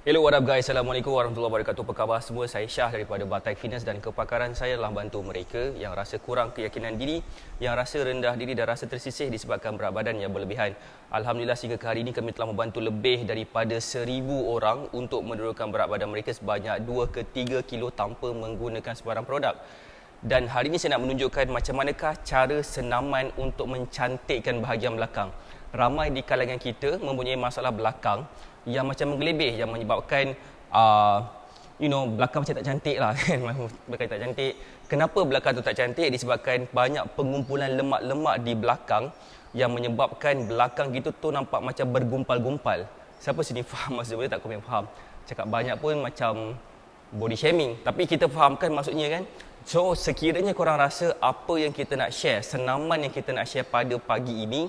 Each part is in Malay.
Hello, what up guys? Assalamualaikum warahmatullahi wabarakatuh. Apa khabar semua? Saya Syah daripada Batai Fitness dan kepakaran saya adalah bantu mereka yang rasa kurang keyakinan diri, yang rasa rendah diri dan rasa tersisih disebabkan berat badan yang berlebihan. Alhamdulillah sehingga ke hari ini kami telah membantu lebih daripada 1000 orang untuk menurunkan berat badan mereka sebanyak 2 ke 3 kilo tanpa menggunakan sebarang produk. Dan hari ini saya nak menunjukkan macam manakah cara senaman untuk mencantikkan bahagian belakang. Ramai di kalangan kita mempunyai masalah belakang yang macam menggelebih, yang menyebabkan belakang macam tak cantik lah kan. Belakang tak cantik. Kenapa belakang tu tak cantik? Disebabkan banyak pengumpulan lemak-lemak di belakang yang menyebabkan belakang kita tu nampak macam bergumpal-gumpal. Siapa sini faham maksud boleh tak komen faham? Cakap banyak pun macam body shaming, tapi kita fahamkan maksudnya kan. So sekiranya korang rasa apa yang kita nak share, senaman yang kita nak share pada pagi ini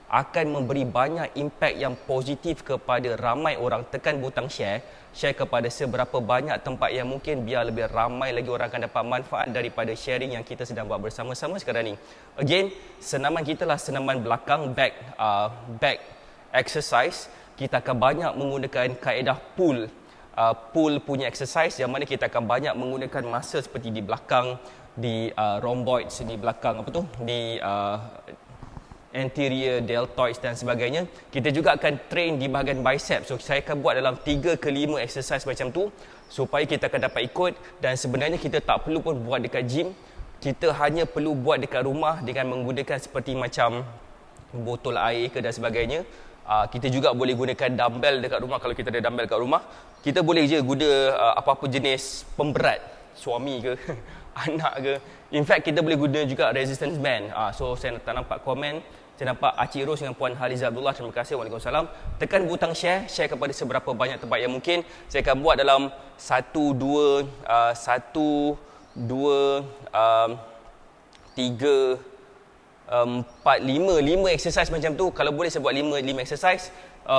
akan memberi banyak impak yang positif kepada ramai orang, tekan butang share kepada seberapa banyak tempat yang mungkin, biar lebih ramai lagi orang akan dapat manfaat daripada sharing yang kita sedang buat bersama-sama sekarang ni. Again, senaman kita lah senaman belakang, back exercise. Kita akan banyak menggunakan kaedah pull punya exercise, yang mana kita akan banyak menggunakan masa seperti di belakang, di rhomboid sini belakang, di anterior deltoids dan sebagainya. Kita juga akan train di bahagian bicep. So saya akan buat dalam 3 ke 5 exercise macam tu supaya kita akan dapat ikut. Dan sebenarnya kita tak perlu pun buat dekat gym. Kita hanya perlu buat dekat rumah dengan menggunakan seperti macam botol air ke dan sebagainya. Kita juga boleh gunakan dumbbell dekat rumah. Kalau kita ada dumbbell kat rumah, kita boleh je guna apa-apa jenis pemberat, suami ke anak ke. In fact, kita boleh guna juga resistance band. So saya tak nampak komen. Saya nampak Acik Ros dengan Puan Haliza Abdullah. Terima kasih. Waalaikumsalam. Tekan butang share kepada seberapa banyak tempat yang mungkin. Saya akan buat dalam 1, 2, 3, 4, 5 exercise macam tu. Kalau boleh saya buat 5 exercise.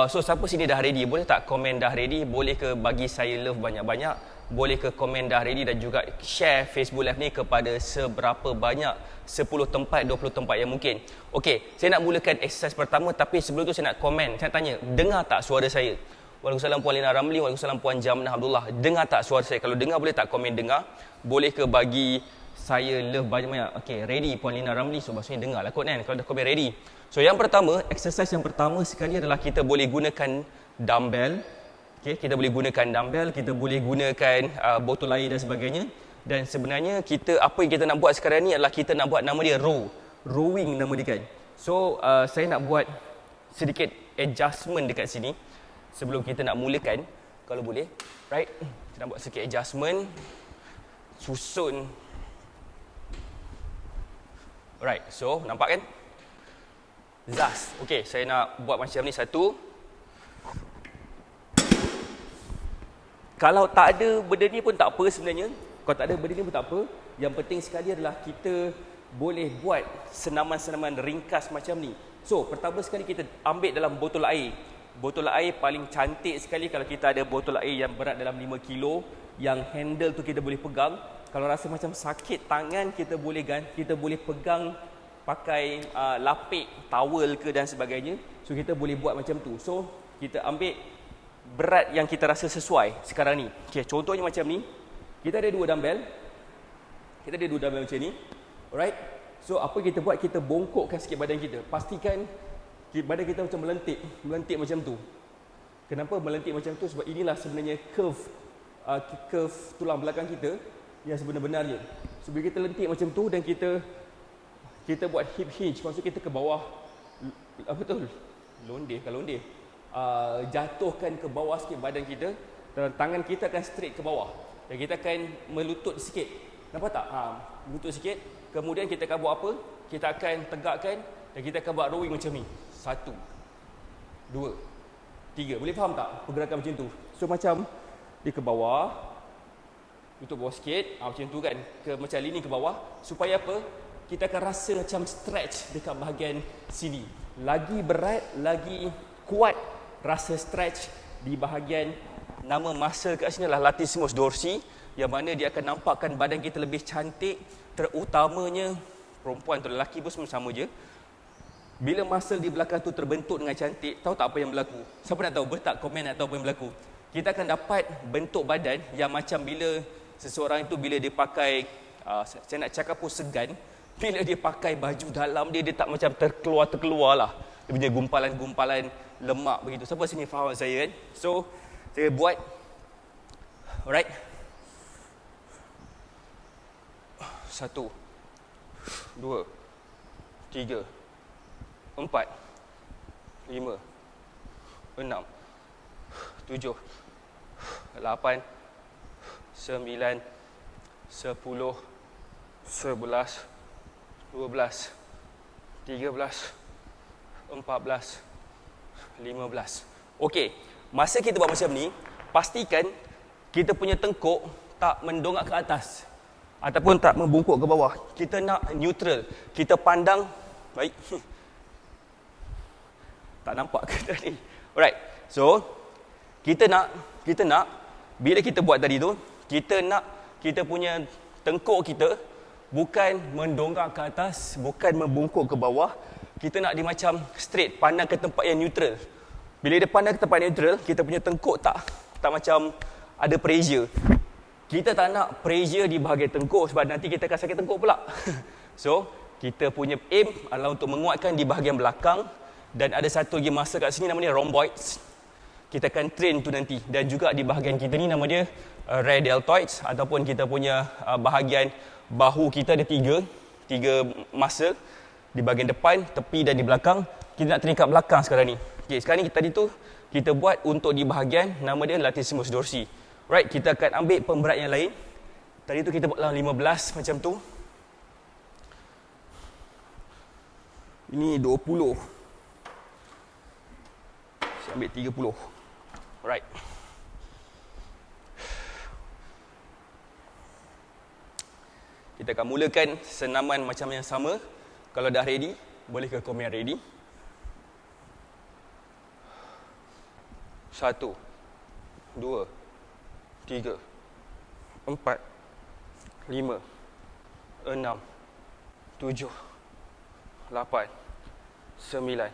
So siapa sini dah ready? Boleh tak komen dah ready? Boleh ke bagi saya love banyak-banyak? Boleh ke komen dah ready dan juga share Facebook Live ni kepada seberapa banyak, 10 tempat, 20 tempat yang mungkin. Okey, saya nak mulakan exercise pertama, tapi sebelum tu saya nak komen. Saya nak tanya, dengar tak suara saya? Waalaikumsalam Puan Lina Ramli, waalaikumsalam Puan Jamnah Abdullah. Dengar tak suara saya? Kalau dengar boleh tak komen dengar? Boleh ke bagi saya love banyak-banyak? Okey, ready Puan Lina Ramli. So maksudnya dengar lah kot kan, kalau dah komen ready. So yang pertama, exercise yang pertama sekali adalah kita boleh gunakan dumbbell. Okay, kita boleh gunakan dumbbell, kita boleh gunakan botol air dan sebagainya. Dan sebenarnya apa yang kita nak buat sekarang ni adalah kita nak buat, nama dia rowing nama dia kan. So saya nak buat sedikit adjustment dekat sini sebelum kita nak mulakan, kalau boleh. Right, kita nak buat sedikit adjustment, susun. Alright, so nampak kan? Zas. Okay, saya nak buat macam ni satu. Kalau tak ada benda ni pun tak apa sebenarnya. Kalau tak ada benda ni pun tak apa. Yang penting sekali adalah kita boleh buat senaman-senaman ringkas macam ni. So, pertama sekali kita ambil dalam botol air. Botol air paling cantik sekali kalau kita ada botol air yang berat dalam 5 kilo. Yang handle tu kita boleh pegang. Kalau rasa macam sakit tangan, kita boleh pegang pakai lapik, towel ke dan sebagainya. So, kita boleh buat macam tu. So, kita ambil berat yang kita rasa sesuai sekarang ni. Okay, contohnya macam ni. Kita ada 2 dumbbell. Macam ni. Alright. So apa kita buat? Kita bongkokkan sikit badan kita. Pastikan badan kita macam melentik macam tu. Kenapa melentik macam tu? Sebab inilah sebenarnya curve tulang belakang kita yang sebenar-benarnya. So bila kita lentik macam tu dan kita buat hip hinge, maksud kita ke bawah, apa tu? Londeh. Jatuhkan ke bawah sikit badan kita, dan tangan kita akan straight ke bawah dan kita akan melutut sikit. Nampak tak? Melutut sikit. Kemudian kita akan buat apa? Kita akan tegakkan dan kita akan buat rowing macam ni. 1, 2, 3. Boleh faham tak pergerakan macam tu? So macam dia ke bawah, lutut bawah sikit, macam tu kan, macam lini ke bawah. Supaya apa? Kita akan rasa macam stretch dekat bahagian sini. Lagi berat, lagi kuat rasa stretch di bahagian nama muscle kat sini adalah latissimus dorsi, yang mana dia akan nampakkan badan kita lebih cantik, terutamanya perempuan atau lelaki pun sama je. Bila muscle di belakang tu terbentuk dengan cantik, tahu tak apa yang berlaku? Siapa nak tahu? Boleh tak komen nak tahu apa yang berlaku? kita akan dapat bentuk badan yang macam bila seseorang itu bila dia pakai, saya nak cakap pun segan, bila dia pakai baju dalam dia tak macam terkeluar lah. Dia punya gumpalan-gumpalan lemak begitu. Siapa sini faham saya kan? So, saya buat, alright. 1, 2, 3, 4, 5, 6, 7, 8, 9, 10, 11, 12, 13, 14, 15. Okey, masa kita buat macam ni, pastikan kita punya tengkuk tak mendongak ke atas ataupun tak membungkuk ke bawah. Kita nak neutral. Kita pandang baik. Tak nampak ke tadi? Alright. So, kita nak bila kita buat tadi tu, kita nak kita punya tengkuk kita bukan mendongak ke atas, bukan membungkuk ke bawah. Kita nak dia macam straight, pandang ke tempat yang neutral. Bila dia pandang ke tempat neutral, kita punya tengkuk tak macam ada pressure. Kita tak nak pressure di bahagian tengkuk sebab nanti kita akan sakit tengkuk pula. So, kita punya aim adalah untuk menguatkan di bahagian belakang dan ada satu lagi masa kat sini namanya rhomboids. Kita akan train tu nanti dan juga di bahagian kita ni nama dia rear deltoids ataupun kita punya bahagian bahu kita ada tiga muscle di bahagian depan, tepi dan di belakang. Kita nak train kat belakang sekarang ni. Okey, sekarang ni tadi tu kita buat untuk di bahagian nama dia latissimus dorsi. Right, kita akan ambil pemberat yang lain. Tadi tu kita buat dalam 15 macam tu. Ini 20. Saya ambil 30. Alright. Kita akan mulakan senaman macam yang sama. Kalau dah ready, boleh ke komen ready. 1, 2, 3, 4, 5, 6, 7, 8, 9,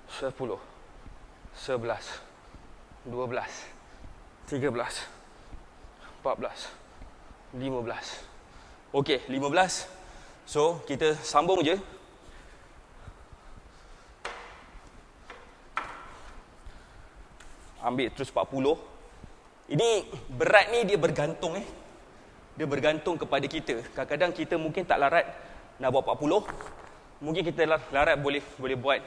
10, 11, 12, 13, 14, 15. Okey, 15. So, kita sambung je. Ambil terus 40. Ini berat ni dia bergantung Dia bergantung kepada kita. Kadang-kadang kita mungkin tak larat nak buat 40. Mungkin kita larat boleh buat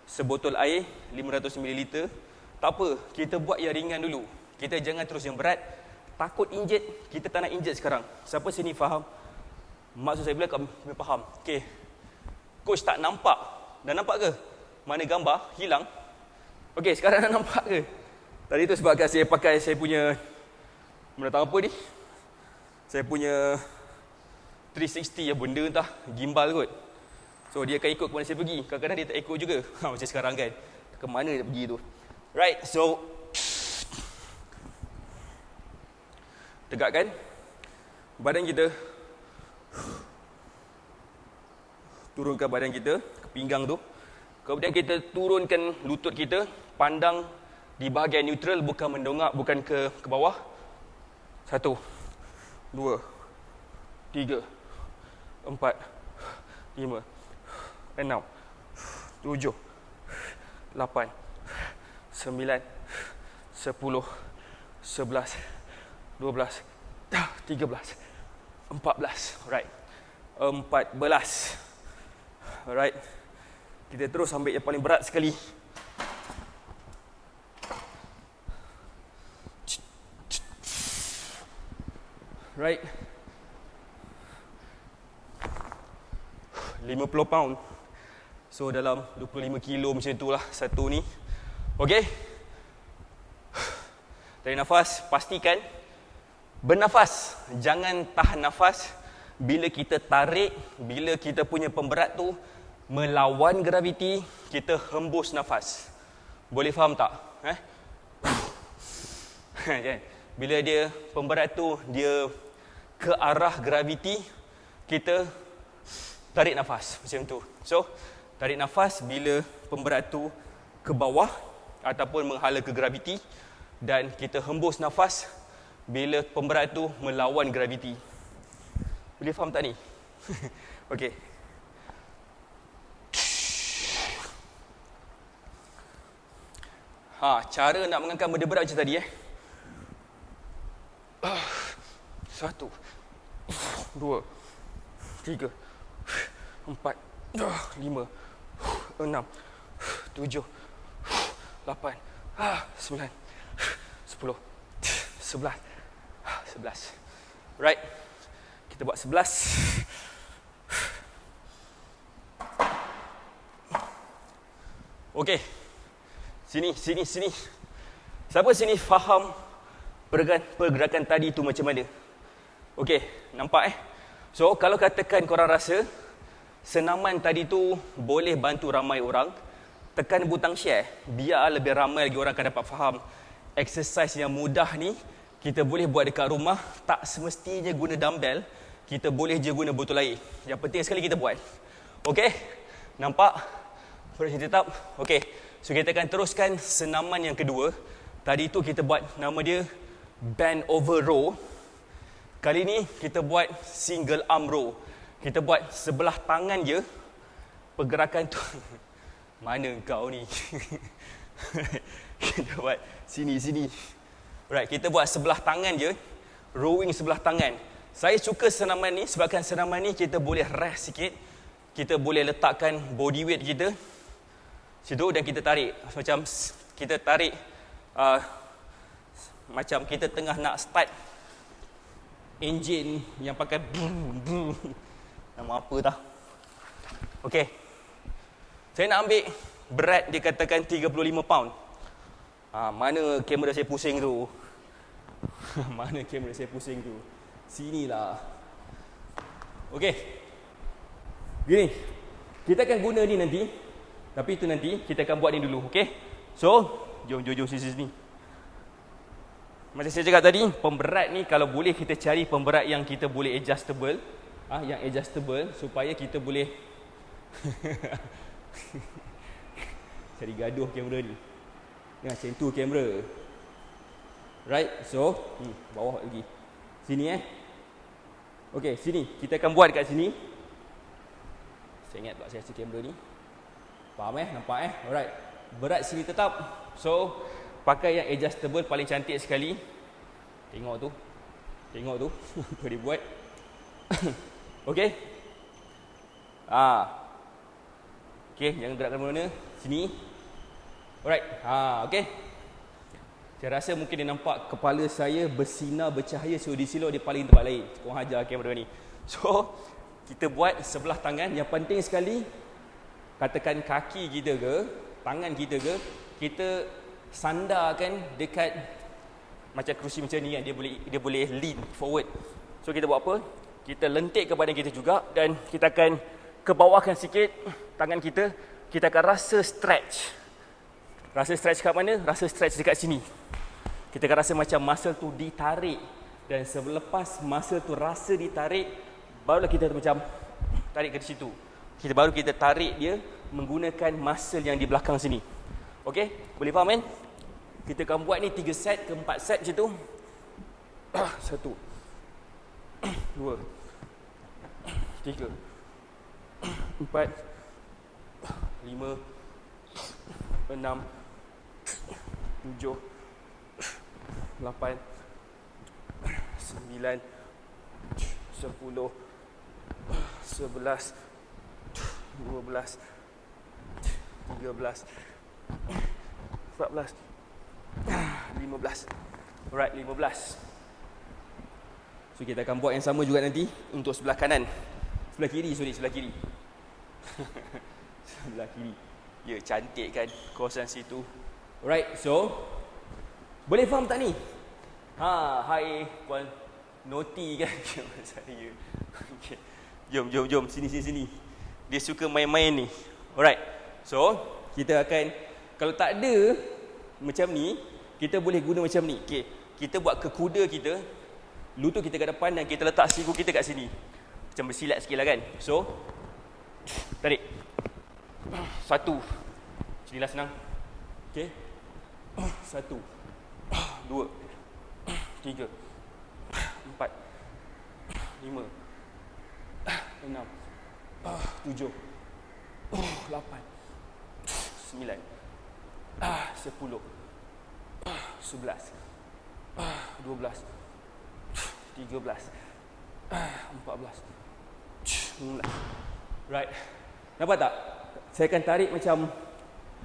sebotol air 500 ml. Tak apa, kita buat yang ringan dulu. Kita jangan terus yang berat. Takut injet, kita tak nak injet sekarang. Siapa sini faham? Maksud saya bila kau faham. Okey. Coach tak nampak. Dah nampak ke? Mana gambar? Hilang. Okey, sekarang dah nampak ke? Tadi tu sebab saya pakai saya punya, mana tahu apa ni? Saya punya 360 benda entah, gimbal kot. So dia akan ikut ke mana saya pergi. Kadang-kadang dia tak ikut juga. Macam sekarang kan. Ke mana dia pergi tu. Right, so tegakkan badan kita. Turunkan badan kita ke pinggang tu. Kemudian kita turunkan lutut kita, pandang di bahagian neutral, bukan mendongak, bukan ke bawah. 1, 2, 3, 4, 5, 6, 7, 8, 9, 10, 11, 12, 13, 14. Alright. 14. Alright. Kita terus ambil yang paling berat sekali. Right. 50 pound. So dalam 25 kilo macam itulah satu ni. Okey. Tarik nafas, pastikan bernafas. Jangan tahan nafas. Bila kita tarik, bila kita punya pemberat tu melawan graviti, kita hembus nafas. Boleh faham tak? Bila dia pemberat tu dia ke arah graviti, kita tarik nafas macam tu. So, tarik nafas bila pemberat tu ke bawah ataupun menghala ke graviti. dan kita hembus nafas bila pemberat tu melawan graviti. Boleh faham tak ni? Okey. Cara nak mengangkat benda berat macam tadi 1, 2, 3, 4, 5, 6, 7, 8, 9, 10, 11. Right. Kita buat 11. Okey. Sini. Siapa sini faham pergerakan tadi tu macam mana? Okey, nampak So, kalau katakan korang rasa senaman tadi tu boleh bantu ramai orang, tekan butang share, biar lebih ramai lagi orang akan dapat faham. Exercise yang mudah ni, kita boleh buat dekat rumah, tak semestinya guna dumbbell, kita boleh je guna botol air. Yang penting sekali kita buat. Okey? Nampak? Perhatian tetap? Okey. So, kita akan teruskan senaman yang kedua. Tadi tu kita buat nama dia bend over row. Kali ni kita buat single arm row. Kita buat sebelah tangan je. Pergerakan tu. Mana kau ni? Kita buat sini. Alright, kita buat sebelah tangan je. Rowing sebelah tangan. Saya suka senaman ni sebabkan senaman ni kita boleh rest sikit. Kita boleh letakkan body weight kita situ dan kita tarik. Macam kita tarik macam kita tengah nak start enjin yang pakai nama apa dah. Okey. Saya nak ambil berat dia katakan 35 pound. Mana kamera saya pusing tu? Mana kamera saya pusing tu? Sinilah. Okey. Gini. Kita akan guna ni nanti. Tapi itu nanti kita akan buat ni dulu, okey? So, jom sini. Macam saya cakap tadi, pemberat ni kalau boleh kita cari pemberat yang kita boleh adjustable, yang adjustable supaya kita boleh cari gaduh kamera ni. Macam tu kamera. Right? So, bawah lagi. Sini okey, sini. Kita akan buat dekat sini. Saya ingat buat saya kamera ni. Faham nampak Alright. Berat sini tetap. So, pakai yang adjustable paling cantik sekali. Tengok tu. Apa dia buat. Okey. Okey, jangan gerakkan mana-mana. Sini. Alright. Okey. Saya rasa mungkin dia nampak kepala saya bersinar, bercahaya. So, di sini dia paling tempat lain. Korang hajar kamera ni. So, kita buat sebelah tangan. Yang penting sekali, katakan kaki kita ke, tangan kita ke, kita sandarkan dekat macam kerusi macam ni kan, dia boleh lean forward. So kita buat apa? Kita lentik ke badan kita juga dan kita akan ke bawahkan sikit tangan kita. Kita akan rasa stretch. Rasa stretch kat mana? Rasa stretch dekat sini. Kita akan rasa macam muscle tu ditarik dan selepas muscle tu rasa ditarik, barulah kita macam tarik ke situ. Baru kita tarik dia menggunakan muscle yang di belakang sini. Okey? Boleh faham kan? Kita akan buat ni 3 set ke 4 set macam tu. 1 2 3 4 5 6 7 8 9 10 11 12 13 14 15. Alright, 15. So kita akan buat yang sama juga nanti untuk sebelah kanan. Sebelah kiri. Sebelah kiri. Ya, cantik kan kawasan situ. Alright, so boleh faham tak ni? Hai puan Noti kan saya. Okay. Jom sini. Dia suka main-main ni. Alright. So, kita akan kalau tak ada macam ni, kita boleh guna macam ni. Okey. Kita buat ke kuda kita, lutut kita kat depan dan kita letak siku kita kat sini. Macam bersilat sikitlah kan. So, tarik. 1. Sinilah senang. Okey. 1. 3, 4, 5, 6, 7, 8, 9, 10, 11, 12, 13, 14, 15. Right. Nampak tak? Saya akan tarik macam,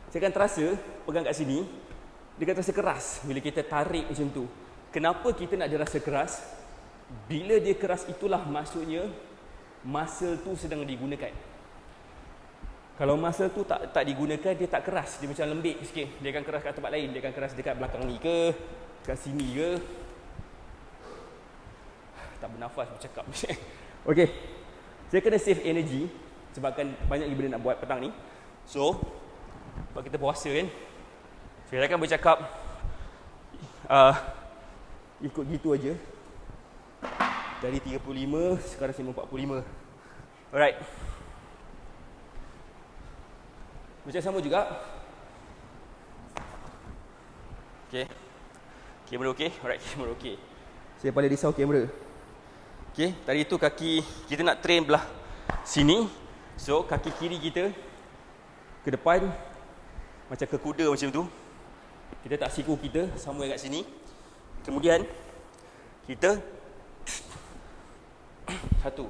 saya akan terasa pegang kat sini, dia akan terasa keras bila kita tarik macam tu. Kenapa kita nak dia rasa keras? Bila dia keras itulah maksudnya muscle tu sedang digunakan. Kalau muscle tu tak digunakan, dia tak keras, dia macam lembik sikit. Dia akan keras kat tempat lain, dia akan keras dekat belakang ni ke, kat sini ke. Tak bernafas bercakap. Okey. Saya kena save energy sebabkan banyak lagi benda nak buat petang ni. So, sebab kita puasa kan, saya akan bercakap ikut gitu aja. Dari 35 sekarang saya 45. Alright. Macam sama juga. Okay. Kamera okey? Alright, kamera okey. Saya paling risau kamera. Okay, tadi tu kaki kita nak train belah sini. So, kaki kiri kita ke depan macam ke kuda macam tu. Kita tak siku kita sama kat sini. Kemudian kita 1, 2, 3,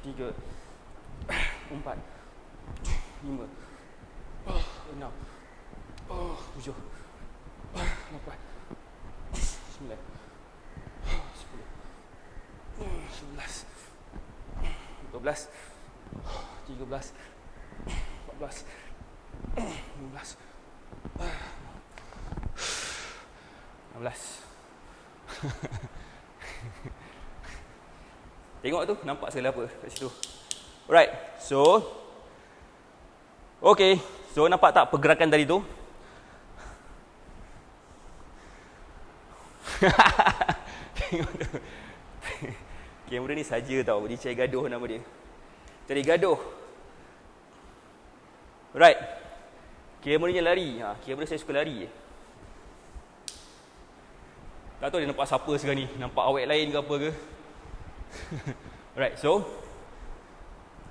4, 5, 6, 7, 8, 9, 10, 11, 12, 13, 14, 15, 16. Tengok tu, nampak segala apa kat situ. Alright, so okay, so nampak tak pergerakan tadi tu? Tengok tu. Kamera ni saja tau, dia cari gaduh nama dia. Cari gaduh. Right. Kameranya lari. Kamera saya suka lari. Tak tahu dia nampak siapa sekarang ni. Nampak awet lain ke apa ke. Alright, so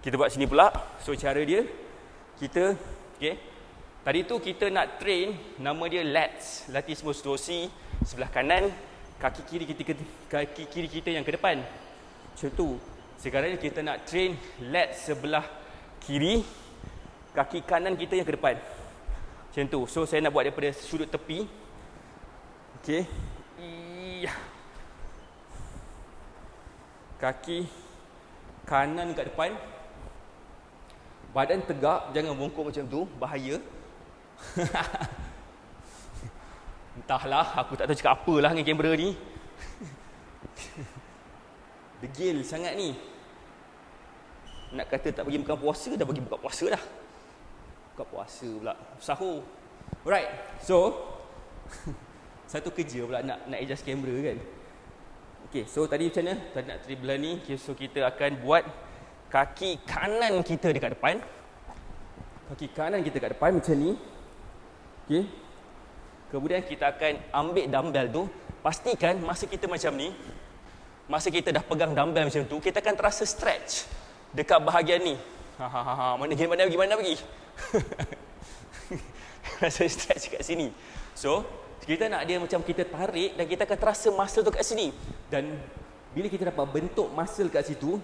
kita buat sini pula. So cara dia, kita, okay, tadi tu kita nak train, nama dia lats, latissimus dorsi, sebelah kanan, kaki kiri kita yang ke depan. Macam tu. Sekarang ni kita nak train lats sebelah kiri, kaki kanan kita yang ke depan. Macam tu. So saya nak buat daripada sudut tepi. Okay. Kaki kanan kat depan. Badan tegak, jangan bongkok macam tu, bahaya. Entahlah, aku tak tahu cakap apalah dengan kamera ni. Degil sangat ni. Nak kata tak bagi buka puasa, dah bagi buka puasa dah. Buka puasa pula, sahur. Alright, so satu kerja pula nak adjust kamera kan. Okay, so tadi macam mana? Tadi nak belah ni. Okay, so kita akan buat kaki kanan kita dekat depan. Kaki kanan kita kat depan macam ni. Okay. Kemudian kita akan ambil dumbbell tu. Pastikan masa kita macam ni, masa kita dah pegang dumbbell macam tu, kita akan terasa stretch dekat bahagian ni. Mana pergi? Rasa stretch kat sini. So, kita nak dia macam kita tarik dan kita akan terasa muscle tu kat sini. Dan bila kita dapat bentuk muscle kat situ,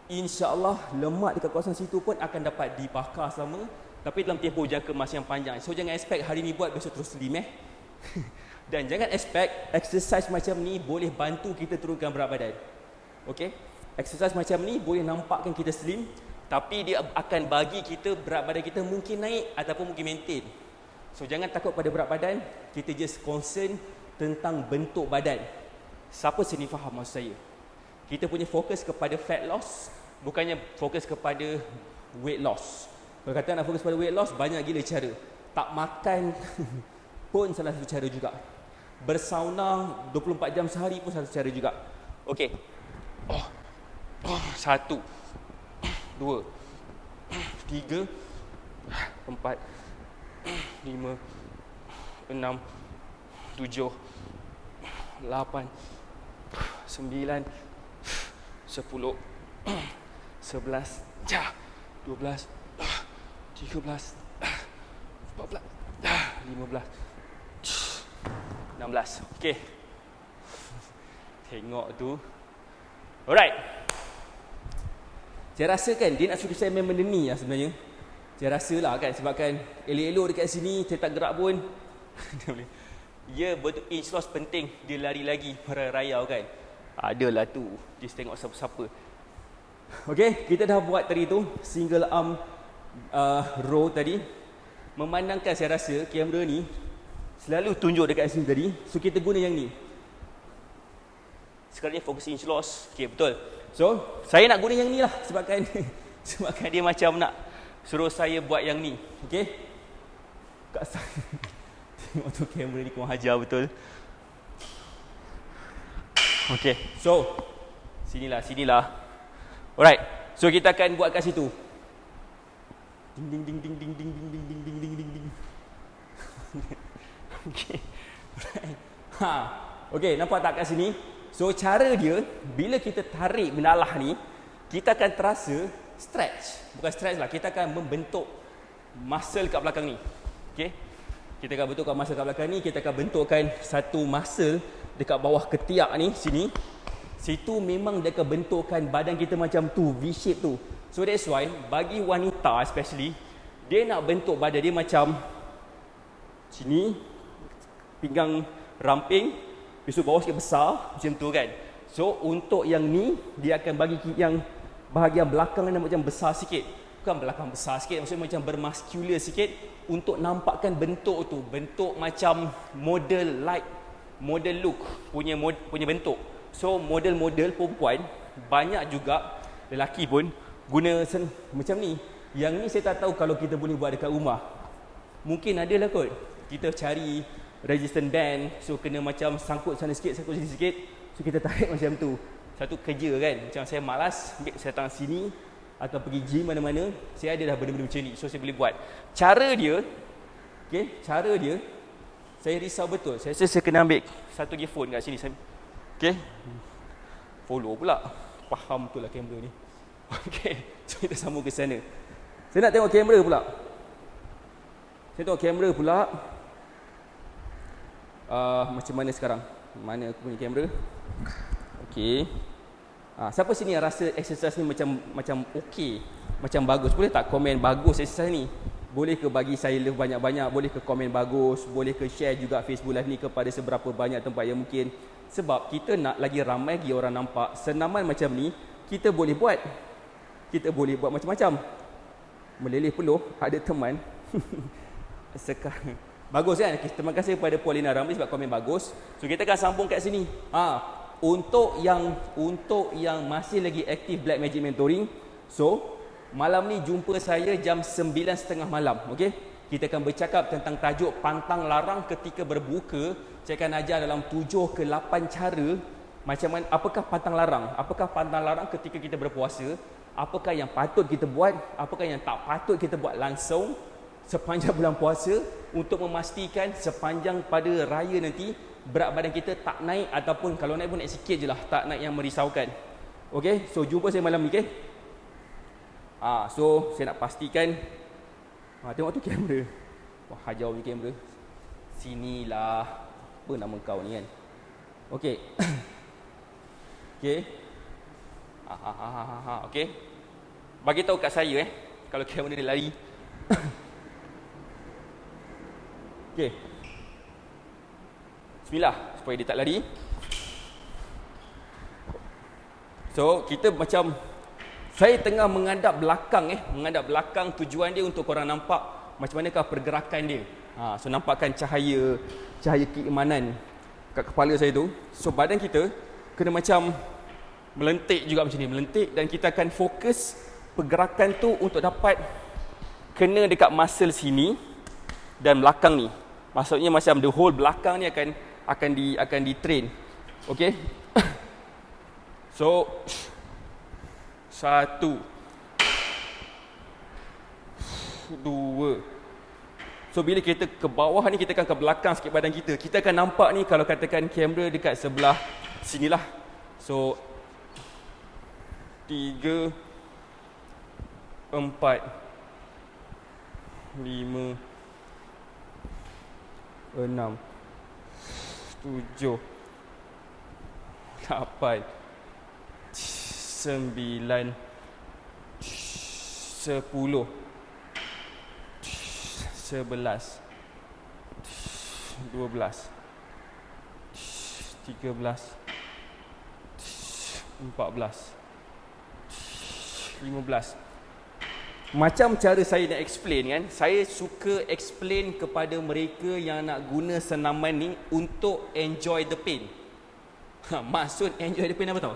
insya-Allah lemak dekat kawasan situ pun akan dapat dibakar selama, tapi dalam tempoh jangka masa yang panjang. So jangan expect hari ni buat besok terus slim Dan jangan expect exercise macam ni boleh bantu kita turunkan berat badan. Okey? Exercise macam ni boleh nampakkan kita slim, tapi dia akan bagi kita berat badan kita mungkin naik ataupun mungkin maintain. So jangan takut pada berat badan, kita just concern tentang bentuk badan. Siapa sini faham maksud saya? Kita punya fokus kepada fat loss, bukannya fokus kepada weight loss. Kalau kata nak fokus pada weight loss, banyak gila cara. Tak makan pun salah satu cara juga. Bersauna 24 jam sehari pun satu cara juga. Okey. 1, 2, 3, 4, 5, 6, 7, 8, 9, 10, 11, 12, 13, 14, 15, 16. Okey. Tengok tu. Alright. Saya rasa kan dia nak suruh saya main benda ni lah sebenarnya. Saya rasa lah kan sebabkan elok-elok dekat sini saya tak gerak pun. Ya betul, inch loss penting. Dia lari lagi merayau kan. Adalah tu. Dia tengok siapa-siapa. Okay, kita dah buat tadi tu single arm row tadi. Memandangkan saya rasa kamera ni selalu tunjuk dekat sini tadi. So kita guna yang ni. Sekarang dia fokus inch loss. Okay, betul. So saya nak guna yang ni lah sebabkan sebabkan dia macam nak suruh saya buat yang ni. Okay. Kak saya tengok tu kamera ni kurang hajar betul. Okay, so sinilah. Alright, so kita akan buat kat situ. Ding ding ding ding ding ding ding ding ding ding ding ding ding. Okay. Okay, nampak tak kat sini? So cara dia bila kita tarik menalah ni, kita akan terasa stretch. Bukan stretch lah, kita akan membentuk muscle kat belakang ni. Okay. Kita akan bentukkan muscle kat belakang ni, kita akan bentukkan satu muscle dekat bawah ketiak ni sini. Situ memang dia akan bentukkan badan kita macam tu, V shape tu. So that's why bagi wanita especially, dia nak bentuk badan dia macam sini, pinggang ramping, besok bawah sikit besar, macam tu kan. So untuk yang ni, dia akan bagi yang bahagian belakang ni macam besar sikit. Bukan belakang besar sikit, maksudnya macam bermuscular sikit untuk nampakkan bentuk tu. Bentuk macam model look punya bentuk. So model-model perempuan, banyak juga lelaki pun guna macam ni. Yang ni saya tak tahu kalau kita boleh buat dekat rumah. Mungkin ada lah kot. Kita cari resistance band, so kena macam sangkut sana sikit, sangkut sini sikit. So kita tarik macam tu. Satu kerja kan, macam saya malas ambil saya datang sini atau pergi gym mana-mana, saya ada dah benda-benda macam ni. So saya boleh buat. Cara dia, okay, saya risau betul. Saya rasa saya kena ambil satu earphone kat sini. Okay, follow pula. Faham betul lah kamera ni. Okay, so kita sambung ke sana. Saya nak tengok kamera pula. Saya tengok kamera pula. Macam mana sekarang? Mana aku punya kamera? Okay. Siapa sini yang rasa exercise ni macam okey, macam bagus? Boleh tak komen bagus exercise ni? Boleh ke bagi saya love banyak-banyak? Boleh ke komen bagus? Boleh ke share juga Facebook Live ni kepada seberapa banyak tempat yang mungkin? Sebab kita nak lagi ramai lagi orang nampak senaman macam ni. Kita boleh buat. Kita boleh buat macam-macam. Meleleh peluh, ada teman sekarang. Bagus kan? Terima kasih kepada Paulina Ramli sebab komen bagus. So kita akan sambung kat sini. Untuk yang masih lagi aktif Black Magic Mentoring, so malam ni jumpa saya jam 9.30 malam. Okey? Kita akan bercakap tentang tajuk pantang larang ketika berbuka. Saya akan ajar dalam 7 ke 8 cara macam mana, apakah pantang larang? Apakah pantang larang ketika kita berpuasa? Apakah yang patut kita buat? Apakah yang tak patut kita buat langsung sepanjang bulan puasa untuk memastikan sepanjang pada raya nanti berat badan kita tak naik, ataupun kalau naik pun naik sikit je lah, tak naik yang merisaukan. Okay, so jumpa saya malam ni. Okay, so saya nak pastikan tengok tu kamera. Wah, hajau ni kamera. Sinilah. Apa nama kau ni kan? Okay. Okay. Okay, bagi tahu kat saya kalau kamera dia lari. Okay, bismillah, supaya dia tak lari. So kita macam, saya tengah menghadap belakang menghadap belakang, tujuan dia untuk korang nampak macam manakah pergerakan dia. So nampakkan cahaya keimanan kat kepala saya tu. So badan kita kena macam melentik juga macam ni, melentik, dan kita akan fokus pergerakan tu untuk dapat kena dekat muscle sini dan belakang ni. Maksudnya macam the whole belakang ni akan di train. Okey. So 1 2 So bila kita ke bawah ni, kita akan ke belakang sikit badan kita. Kita akan nampak ni kalau katakan kamera dekat sebelah sinilah. So 3 4 5 6 7 8 9 10 11 12 13 14 15. Macam cara saya nak explain kan, saya suka explain kepada mereka yang nak guna senaman ni untuk enjoy the pain. Maksud enjoy the pain apa tau?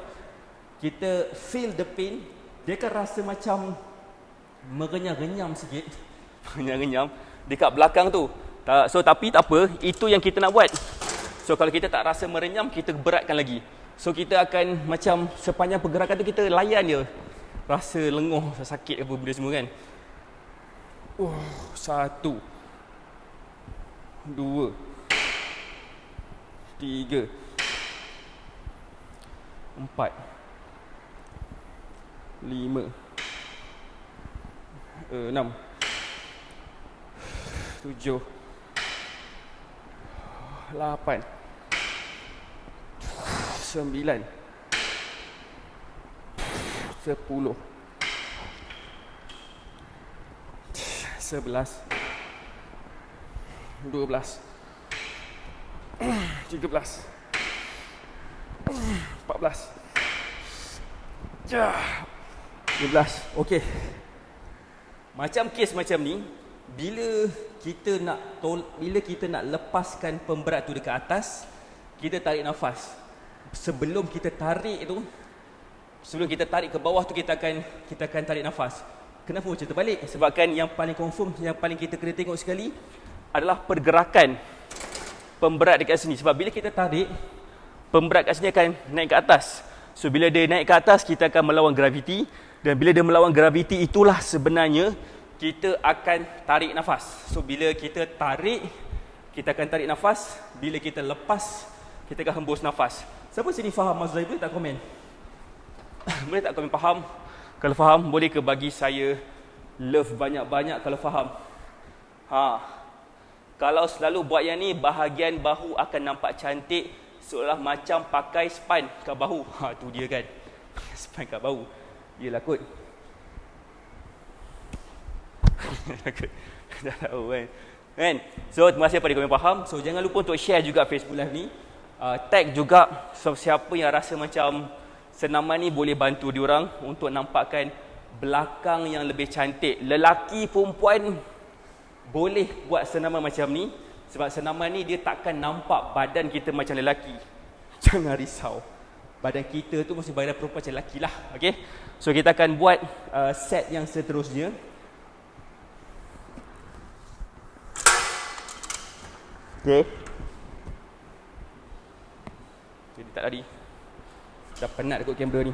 Kita feel the pain, dia akan rasa macam merenyam-renyam sikit. Merenyam-renyam dekat belakang tu. So tapi tak apa, itu yang kita nak buat. So kalau kita tak rasa merenyam, kita beratkan lagi. So kita akan macam sepanjang pergerakan tu kita layan je. Rasa lenguh, sakit apa benda semua kan. 1 2 3 4 5 6 7 8 9 10 11 12 13 14 15. Okey. Macam kes macam ni, bila kita nak lepaskan pemberat tu dekat atas, kita tarik nafas. Sebelum kita tarik ke bawah tu, kita akan tarik nafas. Kenapa macam terbalik? Sebabkan yang paling confirm, yang paling kita kena tengok sekali adalah pergerakan pemberat dekat sini. Sebab bila kita tarik, pemberat kat sini akan naik ke atas. So bila dia naik ke atas, kita akan melawan graviti. Dan bila dia melawan graviti, itulah sebenarnya kita akan tarik nafas. So bila kita tarik, kita akan tarik nafas. Bila kita lepas, kita akan hembus nafas. Siapa sini faham Mazhar? Boleh tak komen? Boleh tak komen faham? Kalau faham, boleh ke bagi saya love banyak-banyak kalau faham? Kalau selalu buat yang ni, bahagian bahu akan nampak cantik, seolah macam pakai span kat bahu. Tu dia kan. Span kat bahu. Yelah kot. Tak tahu kan. So terima kasih pada komen faham. So jangan lupa untuk share juga Facebook Live ni. Tag juga siapa yang rasa macam senaman ni boleh bantu diorang untuk nampakkan belakang yang lebih cantik. Lelaki, perempuan boleh buat senaman macam ni. Sebab senaman ni dia takkan nampak badan kita macam lelaki. Jangan risau. Badan kita tu mesti badan perempuan macam lelaki lah. Okay? So kita akan buat set yang seterusnya. Okay. Jadi tak tadi. Dah penat ikut kamera ni.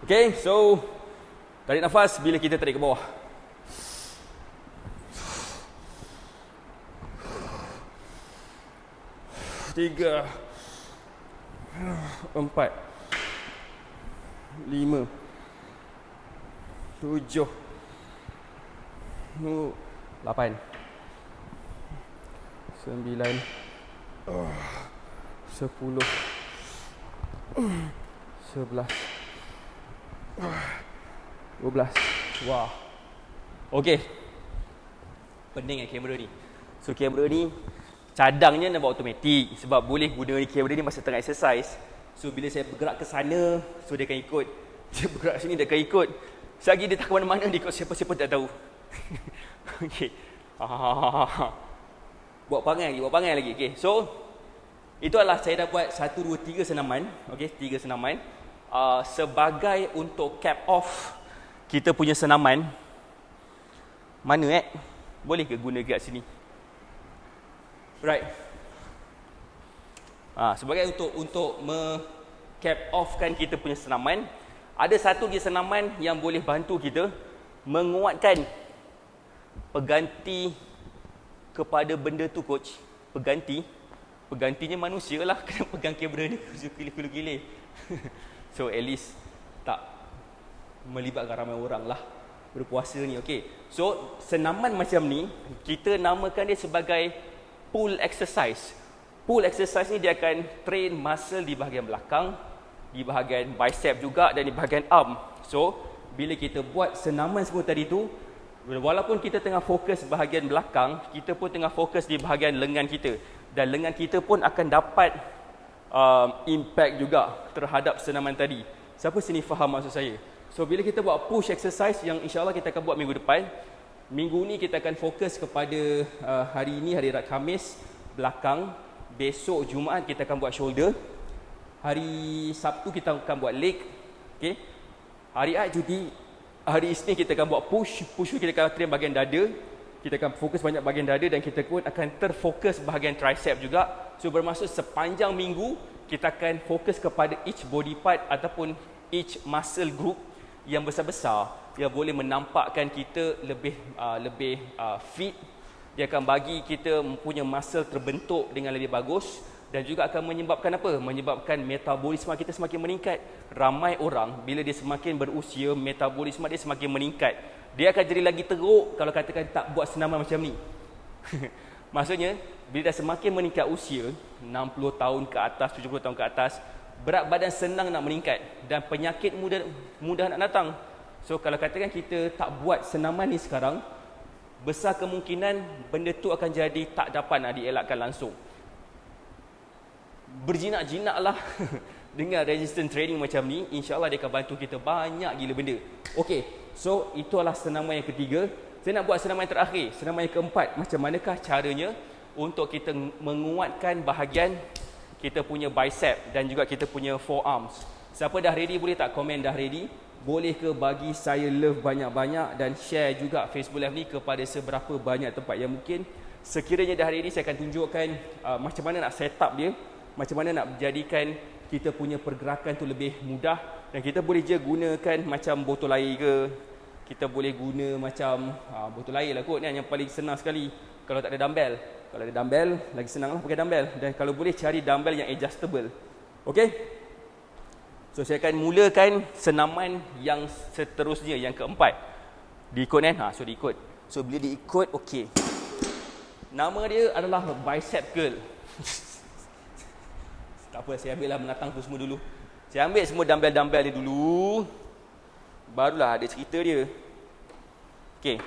Okay, so tarik nafas bila kita tarik ke bawah. 3 4 5 7 8 9 10 11 12. Wah. Okey. Pening kamera ni. So kamera ni cadangnya nak buat automatik sebab boleh guna kamera ni masa tengah exercise. So bila saya bergerak ke sana, so dia akan ikut. Dia bergerak sini, dia akan ikut. Selagi dia tak ke mana-mana, dia ikut siapa-siapa tak tahu. Okey. Buat perangai lagi. Okey. So itu adalah saya dah buat 1 2 3 senaman. Okey, 3 senaman. Sebagai untuk cap off kita punya senaman. Mana boleh ke guna kat sini? Right. Sebagai untuk cap off kan kita punya senaman, ada satu lagi senaman yang boleh bantu kita menguatkan Pengganti kepada benda tu coach, penggantinya manusia lah kena pegang kamera ni kilir-kilir. So at least tak melibatkan ramai orang lah berpuasa ni. Okay, so senaman macam ni kita namakan dia sebagai pull exercise. Pull exercise ni dia akan train muscle di bahagian belakang, di bahagian bicep juga dan di bahagian arm. So bila kita buat senaman semua tadi tu, walaupun kita tengah fokus bahagian belakang, kita pun tengah fokus di bahagian lengan kita. Dan lengan kita pun akan dapat impact juga terhadap senaman tadi. Siapa sini faham maksud saya? So bila kita buat push exercise yang insyaAllah kita akan buat minggu depan, minggu ni kita akan fokus kepada hari ini, hari Khamis, belakang. Besok Jumaat kita akan buat shoulder. Hari Sabtu kita akan buat leg. Okay. Hari Ahad cuti. Hari Isnin kita akan buat push. Push kita akan train bahagian dada. Kita akan fokus banyak bahagian dada dan kita pun akan terfokus bahagian tricep juga. So bermaksud sepanjang minggu kita akan fokus kepada each body part ataupun each muscle group yang besar-besar yang boleh menampakkan kita lebih fit. Dia akan bagi kita mempunyai muscle terbentuk dengan lebih bagus. Dan juga akan menyebabkan apa? Menyebabkan metabolisme kita semakin meningkat. Ramai orang bila dia semakin berusia, metabolisme dia semakin meningkat. Dia akan jadi lagi teruk kalau katakan tak buat senaman macam ni. Maksudnya, bila dah semakin meningkat usia, 60 tahun ke atas, 70 tahun ke atas, berat badan senang nak meningkat dan penyakit mudah nak datang. So kalau katakan kita tak buat senaman ni sekarang, besar kemungkinan benda tu akan jadi tak dapat nak dielakkan langsung. Berjinak-jinaklah dengan resistance training macam ni, insyaAllah dia akan bantu kita banyak gila benda. Okey, so itu adalah senaman yang ketiga. Saya nak buat senaman yang terakhir, senaman yang keempat. Macam manakah caranya untuk kita menguatkan bahagian kita punya bicep dan juga kita punya forearms. Siapa dah ready boleh tak komen dah ready? Boleh ke bagi saya love banyak-banyak dan share juga Facebook Live ni kepada seberapa banyak tempat yang mungkin. Sekiranya dah ready, saya akan tunjukkan macam mana nak set up dia, macam mana nak menjadikan kita punya pergerakan tu lebih mudah. Dan kita boleh je gunakan macam botol air ke, kita boleh guna macam botol air lah kot ni, yang paling senang sekali kalau tak ada dumbbell. Kalau ada dumbbell lagi senang lah pakai dumbbell. Dan kalau boleh cari dumbbell yang adjustable. Okay, so saya akan mulakan senaman yang seterusnya, yang keempat. Diikut kan? So diikut. So bila diikut, okay, nama dia adalah bicep curl. Tak apa, saya ambil lah menatang tu semua dulu. Saya ambil semua dumbbell-dumbbell dia dulu, barulah ada cerita dia. Okay,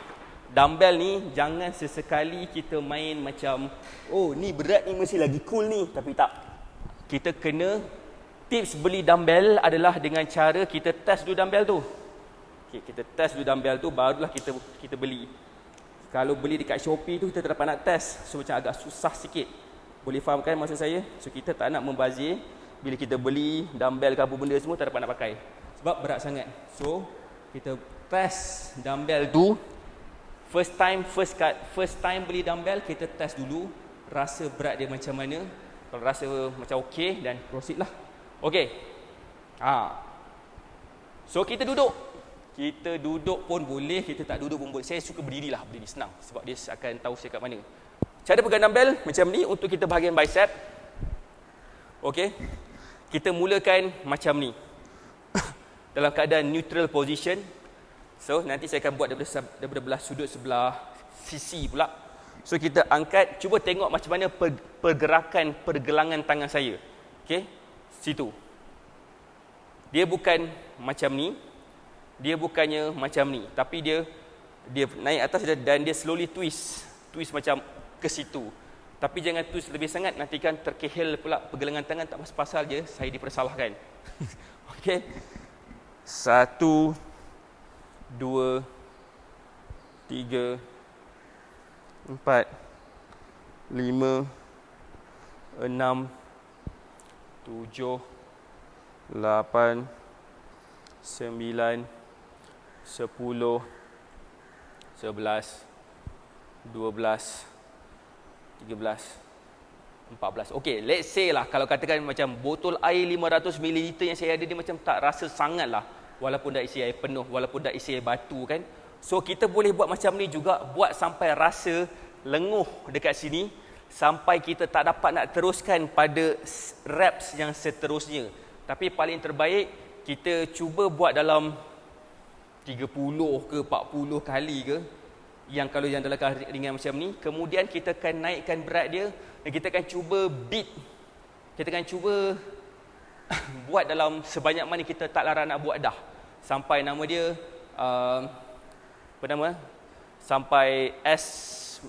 dumbbell ni jangan sesekali kita main macam, oh ni berat ni mesti lagi cool ni. Tapi tak. Kita kena, tips beli dumbbell adalah dengan cara kita test dulu dumbbell tu. Okay, kita test dulu dumbbell tu, barulah kita beli. Kalau beli dekat Shopee tu kita tak dapat nak test, so macam agak susah sikit. Boleh fahamkan maksud saya? So kita tak nak membazir. Bila kita beli dumbbell ke apa benda semua, tak dapat nak pakai sebab berat sangat. So kita test dumbbell tu. First time beli dumbbell, kita test dulu rasa berat dia macam mana. Kalau rasa macam okey, dan proceed lah. Okey. So kita duduk. Kita duduk pun boleh, kita tak duduk pun boleh. Saya suka berdiri lah, berdiri senang sebab dia akan tahu saya kat mana. Cara pegang dumbbell macam ni untuk kita bahagian bicep. Okey. Kita mulakan macam ni. Dalam keadaan neutral position. So nanti saya akan buat daripada belah sudut sebelah sisi pula. So kita angkat, cuba tengok macam mana pergerakan pergelangan tangan saya. Okey. Situ. Dia bukan macam ni. Dia bukannya macam ni, tapi dia naik atas dan dia slowly twist macam ke situ. Tapi jangan twist lebih sangat, nanti kan terkehel pula pergelangan tangan, tak pasal je saya dipersalahkan. Okey. 1 2 3 4 5 6 7 8 9 10 11 12 13 14. Okey, let's say lah kalau katakan macam botol air 500 ml yang saya ada, dia macam tak rasa sangat lah, walaupun dah isi air penuh, walaupun dah isi air batu kan. So kita boleh buat macam ni juga, buat sampai rasa lenguh dekat sini, sampai kita tak dapat nak teruskan pada reps yang seterusnya. Tapi paling terbaik kita cuba buat dalam 30 ke 40 kali ke, yang kalau yang dalam keadaan ringan macam ni. Kemudian kita akan naikkan berat dia dan kita akan cuba beat. Kita akan cuba buat dalam sebanyak mana kita tak larang nak buat dah, sampai nama dia apa nama, sampai as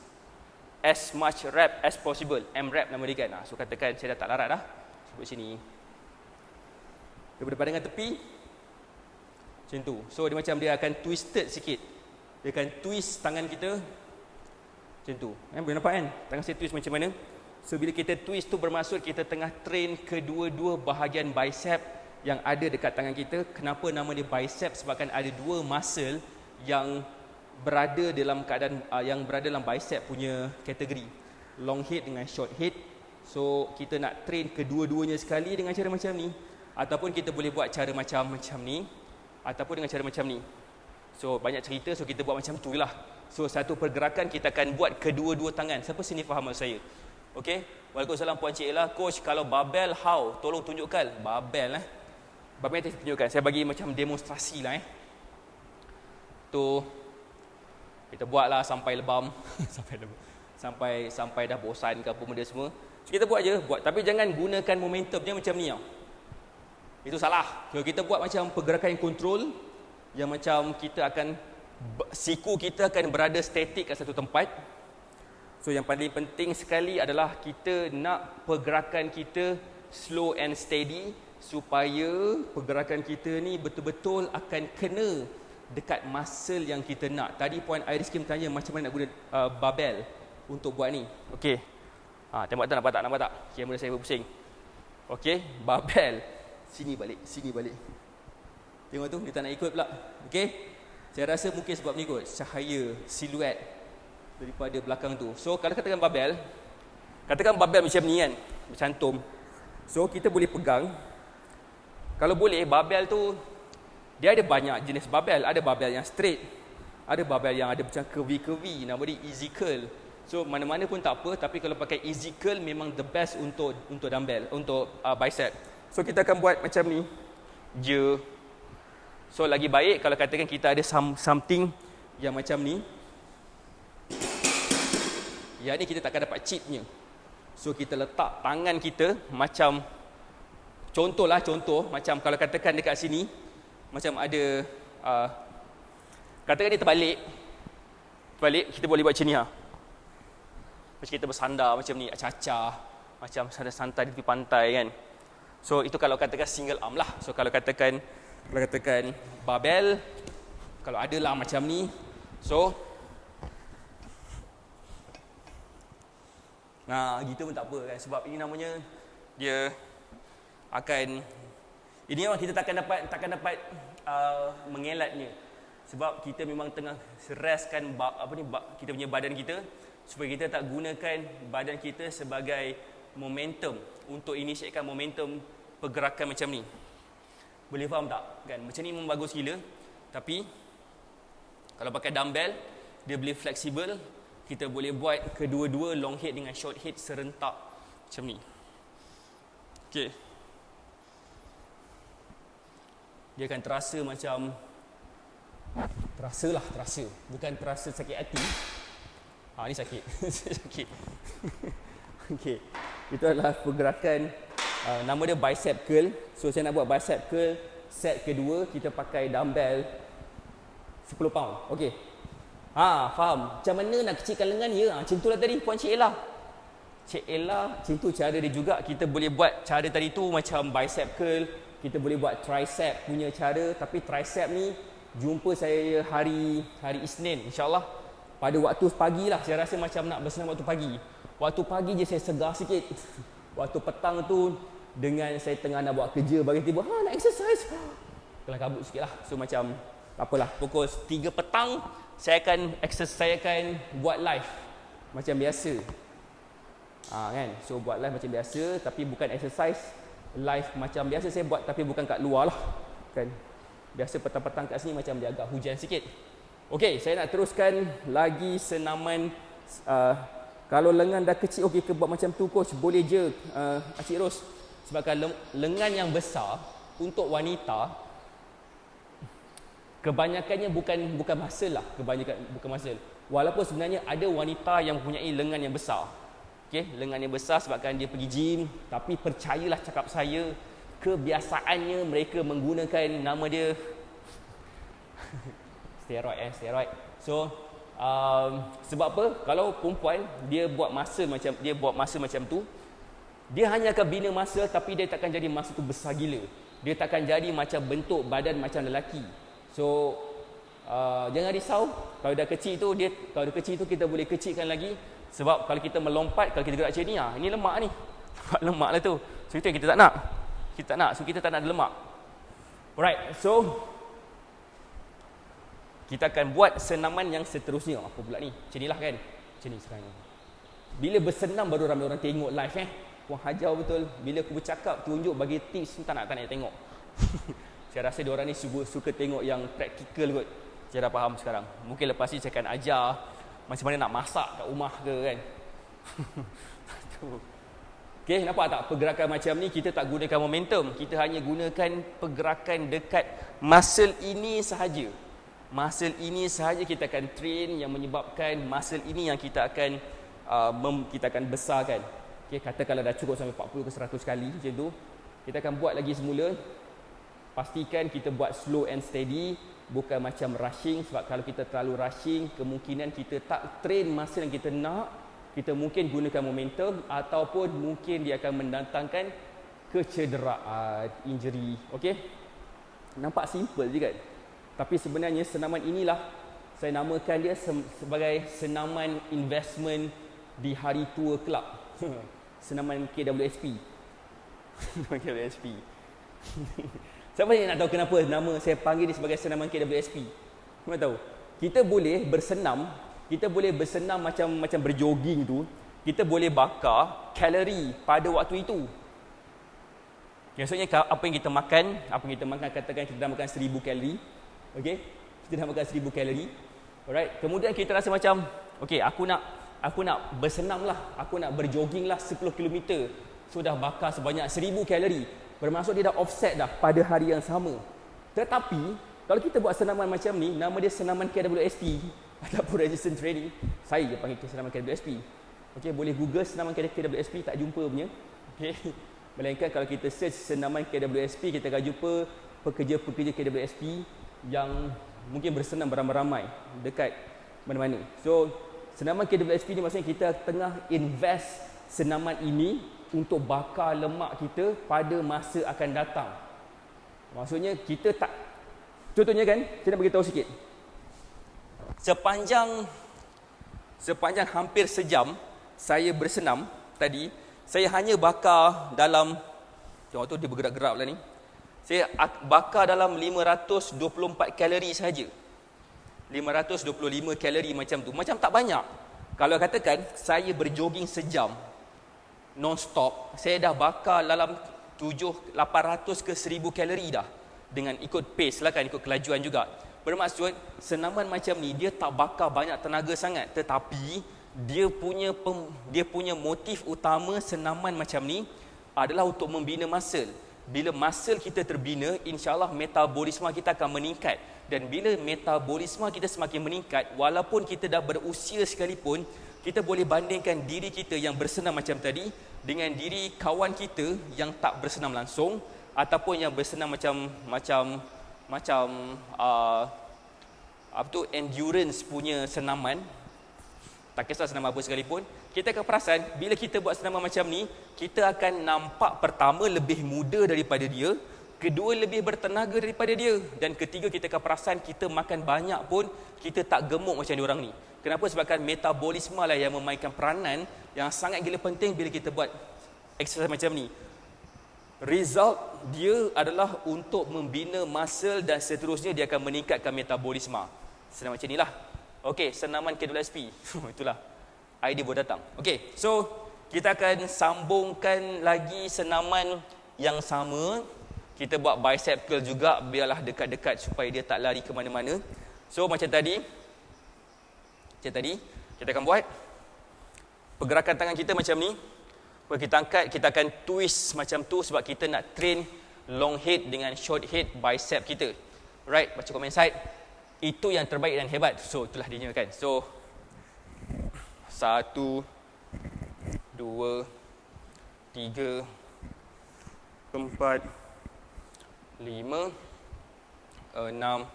much rep as possible, M-rep nama dia kan. So katakan saya dah tak larat dah, sebut sini daripada badangan tepi macam tu. So dia macam dia akan twisted sikit, dia akan twist tangan kita macam tu. Boleh nampak kan tangan saya twist macam mana? So bila kita twist tu bermaksud kita tengah train kedua-dua bahagian bicep yang ada dekat tangan kita. Kenapa nama dia bicep? Sebabkan ada dua muscle yang berada dalam keadaan yang berada dalam bicep punya kategori, long head dengan short head. So kita nak train kedua-duanya sekali dengan cara macam ni, ataupun kita boleh buat cara macam ni, ataupun dengan cara macam ni. So banyak cerita, so kita buat macam tu lah. So satu pergerakan kita akan buat kedua-dua tangan. Siapa sini faham maksud saya? Okey. Waalaikumsalam Puan Cik Ella. Coach, kalau barbell how? Tolong tunjukkan. Barbell Barbell saya tunjukkan. Saya bagi macam demonstrasi lah Tu kita buatlah sampai lebam sampai dah bosan ke apa benda semua. So kita buat je, buat, tapi jangan gunakan momentumnya macam ni tau. Itu salah. So kita buat macam pergerakan yang kontrol, yang macam kita akan, siku kita akan berada statik kat satu tempat. So yang paling penting sekali adalah kita nak pergerakan kita slow and steady, supaya pergerakan kita ni betul-betul akan kena dekat muscle yang kita nak. Tadi Puan Iris Kim tanya macam mana nak guna barbell untuk buat ni. Okey. Tembak tak, nampak tak? Kamera saya berpusing. Okey, barbell. Sini balik. Tengok tu, dia tak nak ikut pula. Okey. Saya rasa mungkin sebab ni kot, cahaya siluet daripada belakang tu. So kalau katakan barbell macam ni kan, bercantum. So kita boleh pegang. Kalau boleh, barbell tu dia ada banyak jenis barbell. Ada barbell yang straight, ada barbell yang ada macam curvy, nama dia easy curl. So mana-mana pun tak apa, tapi kalau pakai easy curl memang the best untuk dumbbell, untuk bicep. So kita akan buat macam ni je. So lagi baik kalau katakan kita ada something yang macam ni, yang ni kita takkan dapat chipnya. So kita letak tangan kita macam, contoh macam kalau katakan dekat sini macam ada katakan dia terbalik, kita boleh buat macam ni macam kita bersandar macam ni, acah-acah macam santai di tepi pantai kan. So itu kalau katakan single arm lah. So kalau katakan barbell, kalau ada lah macam ni, so gitu pun tak apa kan, sebab ini namanya dia akan, ini memang kita takkan dapat mengelatnya, sebab kita memang tengah stresskan kita punya badan kita, supaya kita tak gunakan badan kita sebagai momentum untuk initiatekan momentum pergerakan macam ni. Boleh faham tak kan? Macam ni memang bagus gila, tapi kalau pakai dumbbell dia boleh fleksibel. Kita boleh buat kedua-dua long head dengan short head serentak macam ni. Okey. Dia akan terasa macam, terasa. Bukan terasa sakit hati. Ni sakit. Sakit. Okey. Itu adalah pergerakan, nama dia bicep curl. So saya nak buat bicep curl set kedua, kita pakai dumbbell 10 pound. Okey. Faham. Macam mana nak kecilkan lengan? Ya, macam tu lah tadi Puan Cik Ella. Macam tu cara dia juga. Kita boleh buat cara tadi tu macam bicep curl. Kita boleh buat tricep punya cara. Tapi tricep ni jumpa saya hari Isnin insyaAllah. Pada waktu pagi lah. Saya rasa macam nak bersenam waktu pagi. Waktu pagi je saya segar sikit. Waktu petang tu dengan saya tengah nak buat kerja, bagi tiba nak exercise, kelam kabut sikit lah. So macam tak apalah, pukul 3 petang saya akan buat live macam biasa. Kan? So buat live macam biasa, tapi bukan exercise. Live macam biasa saya buat, tapi bukan kat luar lah. Kan? Biasa petang-petang kat sini macam dia agak hujan sikit. Okey, saya nak teruskan lagi senaman. Kalau lengan dah kecil, okey ke buat macam tu coach? Boleh je Acik Ros. Sebabkan lengan yang besar untuk wanita kebanyakannya bukan muscle lah, kebanyakan bukan muscle. Walaupun sebenarnya ada wanita yang mempunyai lengan yang besar. Okey, lengan yang besar sebabkan dia pergi gym, tapi percayalah cakap saya, kebiasaannya mereka menggunakan nama dia steroid. So sebab apa? Kalau perempuan dia buat muscle macam tu, dia hanya akan bina muscle tapi dia takkan jadi muscle tu besar gila. Dia takkan jadi macam bentuk badan macam lelaki. So jangan risau kalau dah kecil tu kita boleh kecilkan lagi. Sebab kalau kita melompat, kalau kita gerak macam ni, ini lemak ni. Lemak lah tu. So itu yang kita tak nak. So kita tak nak ada lemak. Alright, so kita akan buat senaman yang seterusnya. Apa pula ni? Macam ni lah kan? Macam ni sekarang ni. Bila bersenam baru ramai orang tengok live Puan hajar betul. Bila aku bercakap, tunjuk, bagi tips, tak nak tengok. Saya rasa diorang ni suka tengok yang praktikal kot. Saya dah faham sekarang. Mungkin lepas ni saya akan ajar macam mana nak masak kat rumah ke kan. Okay, nampak tak pergerakan macam ni kita tak gunakan momentum. Kita hanya gunakan pergerakan dekat muscle ini sahaja. Muscle ini sahaja kita akan train yang menyebabkan muscle ini yang kita akan besarkan. Okay, katakanlah dah cukup sampai 40 ke 100 kali macam tu. Kita akan buat lagi semula. Pastikan kita buat slow and steady, bukan macam rushing. Sebab kalau kita terlalu rushing, kemungkinan kita tak train muscle yang kita nak. Kita mungkin gunakan momentum ataupun mungkin dia akan mendatangkan kecederaan, injury. Okey? Nampak simple je kan? Tapi sebenarnya senaman inilah saya namakan dia sebagai senaman investment di hari tua kelab. Senaman KWSP. Senaman KWSP. Siapa yang nak tahu kenapa nama saya panggil dia sebagai senaman KWSP? Siapa tahu? Kita boleh bersenam macam berjoging tu. Kita boleh bakar kalori pada waktu itu. Maksudnya apa yang kita makan, katakan kita dah makan 1000 kalori. Okey? Kita dah makan 1000 kalori. Alright, kemudian kita rasa macam okey, aku nak bersenam lah, aku nak berjoging lah 10 km. So dah bakar sebanyak 1000 kalori. Bermaksud dia dah offset dah pada hari yang sama. Tetapi kalau kita buat senaman macam ni, nama dia senaman KWSP ataupun resistance training. Saya je panggil senaman KWSP. Okey, boleh Google senaman KWSP, tak jumpa punya. Okey. Melainkan kalau kita search senaman KWSP, kita akan jumpa pekerja-pekerja KWSP yang mungkin bersenam beramai-ramai dekat mana-mana. So, senaman KWSP ni maksudnya kita tengah invest senaman ini untuk bakar lemak kita pada masa akan datang. Maksudnya kita tak, contohnya kan, saya nak beritahu sikit. Sepanjang hampir sejam saya bersenam tadi, saya hanya bakar dalam, tengok tu dia bergerak-gerak pula ni. Saya bakar dalam 524 kalori sahaja. 525 kalori macam tu. Macam tak banyak. Kalau katakan saya berjoging sejam non-stop, saya dah bakar dalam 800 ke 1000 kalori dah. Dengan ikut pace lah kan, ikut kelajuan juga. Bermaksud senaman macam ni dia tak bakar banyak tenaga sangat, tetapi dia punya motif utama senaman macam ni adalah untuk membina muscle. Bila muscle kita terbina, insya-Allah metabolisme kita akan meningkat. Dan bila metabolisme kita semakin meningkat, walaupun kita dah berusia sekalipun, kita boleh bandingkan diri kita yang bersenam macam tadi dengan diri kawan kita yang tak bersenam langsung ataupun yang bersenam macam endurance punya senaman. Tak kisah senam apa sekalipun, kita akan perasan bila kita buat senaman macam ni, kita akan nampak pertama lebih muda daripada dia, kedua lebih bertenaga daripada dia, dan ketiga kita akan perasan kita makan banyak pun kita tak gemuk macam diorang ni. Kenapa? Sebabkan metabolisme lah yang memainkan peranan yang sangat gila penting bila kita buat exercise macam ni. Result dia adalah untuk membina muscle dan seterusnya dia akan meningkatkan metabolisme. Senam macam inilah. Okey, senaman KWSP. Itulah. Idea boleh datang. Okey, so kita akan sambungkan lagi senaman yang sama. Kita buat bicep curl juga, biarlah dekat-dekat supaya dia tak lari ke mana-mana. So macam tadi, Macam tadi, kita akan buat pergerakan tangan kita macam ni. Kalau kita angkat, kita akan twist macam tu sebab kita nak train long head dengan short head bicep kita. Right, baca komen side. Itu yang terbaik dan hebat. So, itulah dia kan. So, 1, 2, 3, 4, 5, 6,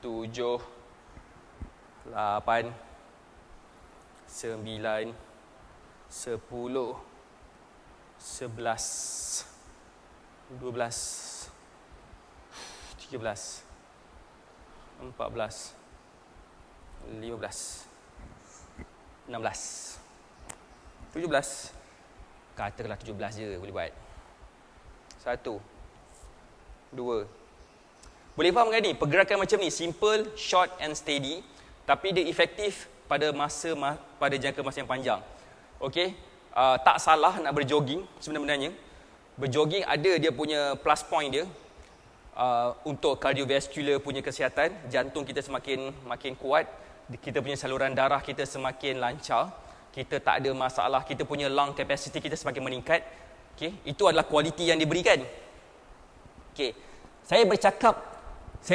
7, 8, 9, 10, 11, 12, 13, 14, 15, 16, 17. Katakanlah 17 je boleh buat. 1, 2. Boleh faham kan ni? Pergerakan macam ni, simple, short and steady, tapi dia efektif pada jangka masa yang panjang. Okey, tak salah nak berjoging sebenarnya. Berjoging ada dia punya plus point dia. Untuk cardiovascular punya kesihatan, jantung kita makin kuat, kita punya saluran darah kita semakin lancar, kita tak ada masalah, kita punya lung capacity kita semakin meningkat. Okey, itu adalah kualiti yang diberikan. Okey, saya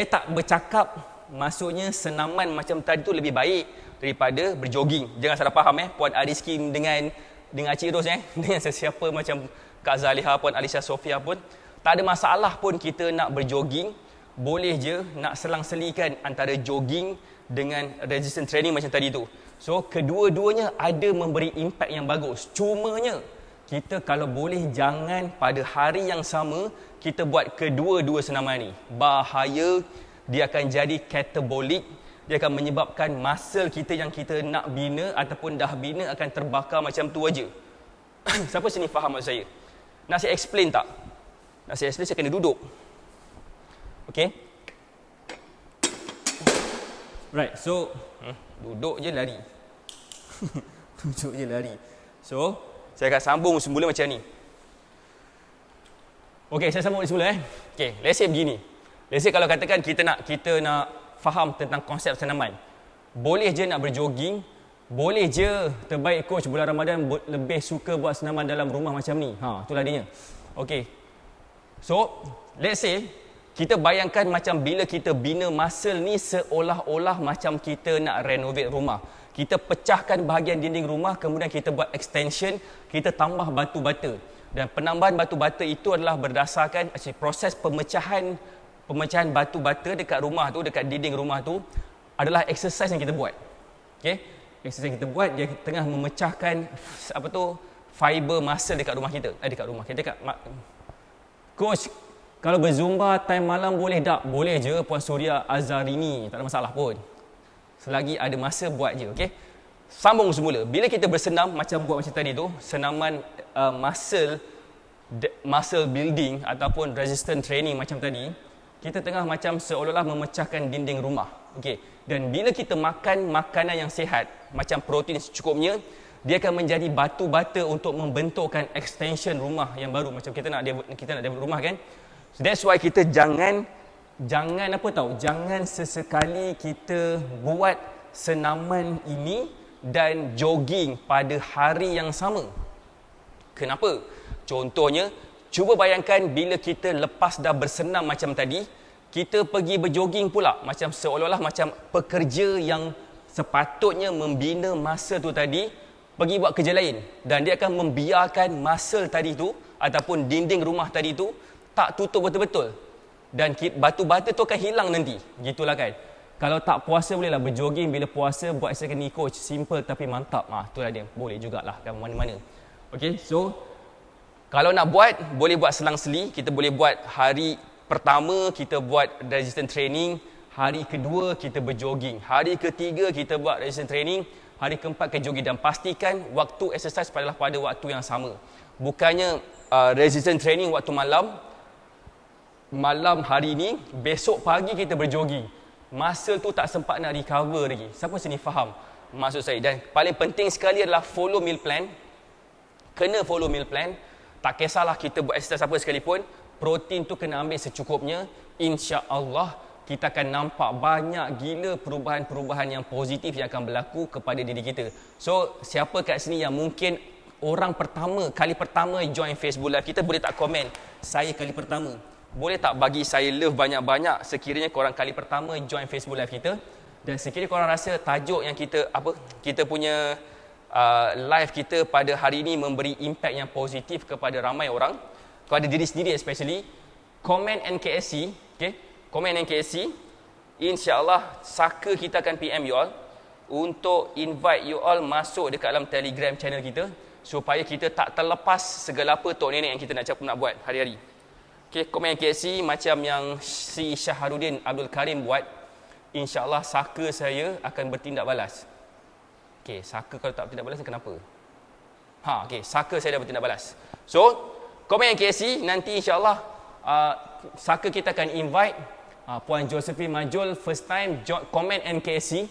tak bercakap maksudnya senaman macam tadi tu lebih baik daripada berjoging. Jangan salah faham Puan Ariski dengan Cik Ros dengan sesiapa macam Kak Zaliha pun, Alicia Sofia pun, tak ada masalah pun kita nak berjoging. Boleh je nak selang-selikan antara jogging dengan resistance training macam tadi tu. So, kedua-duanya ada memberi impak yang bagus. Cumanya, kita kalau boleh jangan pada hari yang sama kita buat kedua-dua senaman ni. Bahaya, dia akan jadi katabolik. Dia akan menyebabkan muscle kita yang kita nak bina ataupun dah bina akan terbakar macam tu aja. Siapa sini faham maksud saya? Nak saya explain tak? Nak saya explain, saya kena duduk. Okay? Right, so duduk je lari. Duduk je lari. So, saya akan sambung semula macam ni. Okay, saya sambung semula Okay, let's say begini. Let's say kalau katakan kita nak faham tentang konsep senaman. Boleh je nak berjoging, boleh je terbaik coach bulan Ramadan lebih suka buat senaman dalam rumah macam ni. Itulah dia. Okay. So, let's say kita bayangkan macam bila kita bina muscle ni seolah-olah macam kita nak renovate rumah. Kita pecahkan bahagian dinding rumah, kemudian kita buat extension, kita tambah batu bata. Dan penambahan batu bata itu adalah berdasarkan proses pemecahan batu bata dekat rumah tu, dekat dinding rumah tu adalah exercise yang kita buat. Okey, exercise yang kita buat dia tengah memecahkan fiber muscle dekat rumah kita. Coach, kalau berzumba time malam boleh tak? Boleh je Puan Suria Azarini, tak ada masalah pun. Selagi ada masa buat je, okey. Sambung semula. Bila kita bersenam buat macam tadi tu, senaman muscle building ataupun resistance training macam tadi, kita tengah macam seolah-olah memecahkan dinding rumah. Okey. Dan bila kita makan makanan yang sihat, macam protein secukupnya, dia akan menjadi batu bata untuk membentukkan extension rumah yang baru. Macam kita nak develop rumah kan. So that's why kita jangan sesekali kita buat senaman ini dan jogging pada hari yang sama. Kenapa? Contohnya, cuba bayangkan bila kita lepas dah bersenam macam tadi, kita pergi berjoging pula, macam seolah-olah macam pekerja yang sepatutnya membina muscle tu tadi pergi buat kerja lain, dan dia akan membiarkan muscle tadi tu ataupun dinding rumah tadi tu tak tutup betul-betul, dan batu bata tu akan hilang nanti. Gitulah kan. Kalau tak puasa bolehlah berjoging, bila puasa buat exercise ni coach, simple tapi mantap. Itulah dia, boleh jugalah kan mana-mana. Okey, so kalau nak buat, boleh buat selang-seli. Kita boleh buat hari pertama kita buat resistance training, hari kedua kita berjoging, hari ketiga kita buat resistance training, hari keempat ke jogging, dan pastikan waktu exercise pada waktu yang sama. Bukannya resistance training waktu malam hari ni, besok pagi kita berjoging. Muscle tu tak sempat nak recover lagi. Siapa sini faham maksud saya? Dan paling penting sekali adalah follow meal plan. Kena follow meal plan. Tak kisahlah kita buat exercise apa sekalipun, protein tu kena ambil secukupnya. InsyaAllah kita akan nampak banyak gila perubahan-perubahan yang positif yang akan berlaku kepada diri kita. So, siapa kat sini yang mungkin kali pertama join Facebook Live kita, boleh tak komen, saya kali pertama. Boleh tak bagi saya love banyak-banyak sekiranya korang kali pertama join Facebook Live kita. Dan sekiranya korang rasa tajuk yang kita punya live kita pada hari ini memberi impact yang positif kepada ramai orang, kepada diri sendiri especially, komen NKSC, okay? Komen NKSC, insya-Allah Saka kita akan PM you all untuk invite you all masuk dekat dalam Telegram channel kita supaya kita tak terlepas segala apa tok nenek yang kita nak buat hari-hari. Okay, komen NKSC macam yang si Syahrudin Abdul Karim buat, insya-Allah Saka saya akan bertindak balas. Okay, Saka kalau tak bertindak balas kenapa? Okay, Saka saya dah bertindak balas. So, komen NKSC nanti insya-Allah Saka kita akan invite Puan Josephine Majul first time komen NKSC.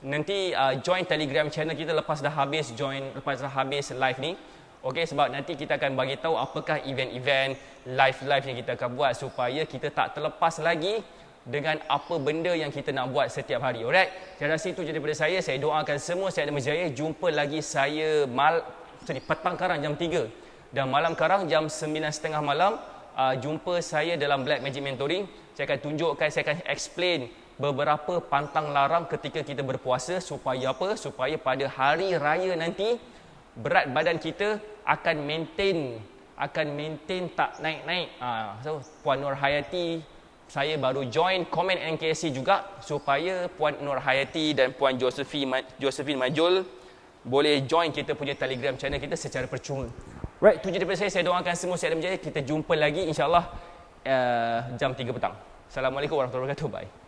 Nanti join Telegram channel kita lepas dah habis live ni. Okey, sebab nanti kita akan bagi tahu apakah event-event live yang kita akan buat supaya kita tak terlepas lagi dengan apa benda yang kita nak buat setiap hari. Alright. Saya rasa itu je daripada saya. Saya doakan semua sihat dan berjaya. Jumpa lagi saya petang karang jam 3 dan malam karang jam 9.30 malam. Jumpa saya dalam Black Magic Mentoring. Saya akan tunjukkan, saya akan explain beberapa pantang larang ketika kita berpuasa supaya apa? Supaya pada hari raya nanti berat badan kita akan maintain tak naik-naik. So Puan Nur Hayati, saya baru join komen NKSC juga supaya Puan Nur Hayati dan Puan Josephine Majul boleh join kita punya Telegram channel kita secara percuma. Right, itu je daripada saya. Saya doakan semua sihat dan berjaya. Kita jumpa lagi insya-Allah jam 3 petang. Assalamualaikum warahmatullahi wabarakatuh. Bye.